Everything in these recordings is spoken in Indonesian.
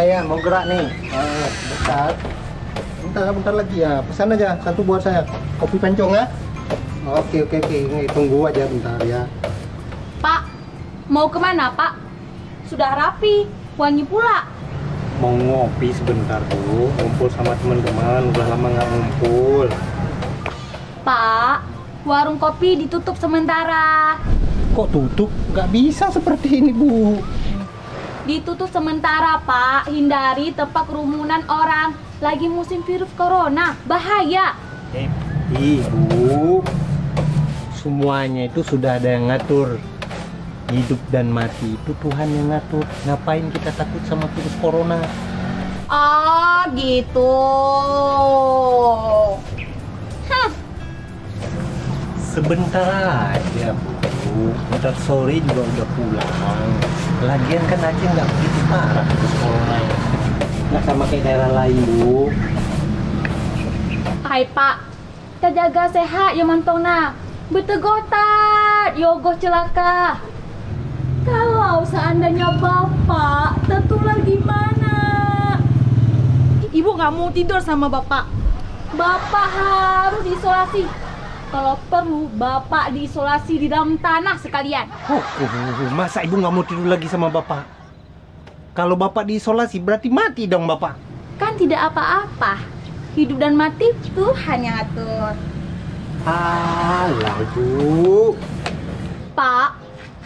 ya, mau gerak nih. Bentar lagi ya. Pesan aja satu buat saya. Kopi pancong ya. Oke. Ini tunggu aja bentar ya. Pak, mau kemana Pak? Sudah rapi, wangi pula. Mau ngopi sebentar dulu, ngumpul sama teman-teman. Udah lama nggak ngumpul. Pak, warung kopi ditutup sementara. Kok tutup? Nggak bisa seperti ini, Bu. Ditutup sementara, Pak. Hindari tempat kerumunan orang. Lagi musim virus corona, bahaya. Bu. Semuanya itu sudah ada yang ngatur. Hidup dan mati itu Tuhan yang ngatur. Ngapain kita takut sama virus corona? Oh, gitu. Hah. Sebentar aja, Bu. Ntar sore juga udah pulang. Lagian kan Aceh nggak begitu parah virus corona ya. Nggak sama kayak daerah lain, Bu. Hai, Pak. Kita jaga sehat ya mantongna. Betegotat, yogoh celaka. Kalau seandainya Bapak tertular gimana? Ibu nggak mau tidur sama Bapak. Bapak harus diisolasi. Kalau perlu, Bapak diisolasi di dalam tanah sekalian. Masa Ibu nggak mau tidur lagi sama Bapak? Kalau Bapak diisolasi berarti mati dong Bapak. Kan tidak apa-apa. Hidup dan mati Tuhan yang atur. Alah, Bu. Pak,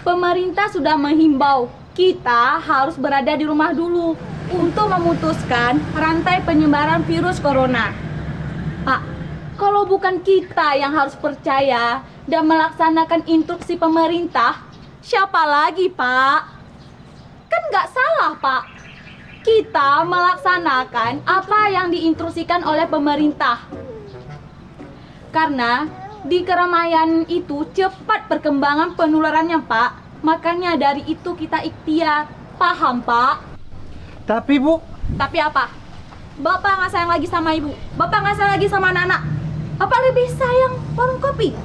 pemerintah sudah menghimbau kita harus berada di rumah dulu untuk memutuskan rantai penyebaran virus corona. Pak, kalau bukan kita yang harus percaya dan melaksanakan instruksi pemerintah, siapa lagi, Pak? Kan nggak salah, Pak. Kita melaksanakan apa yang diinstruksikan oleh pemerintah. Karena di keramaian itu cepat perkembangan penularannya, Pak. Makanya dari itu kita ikhtiar. Paham, Pak? Tapi Bu, Tapi apa? Bapak nggak sayang lagi sama ibu. Bapak nggak sayang lagi sama anak-anak. Bapak lebih sayang warung kopi.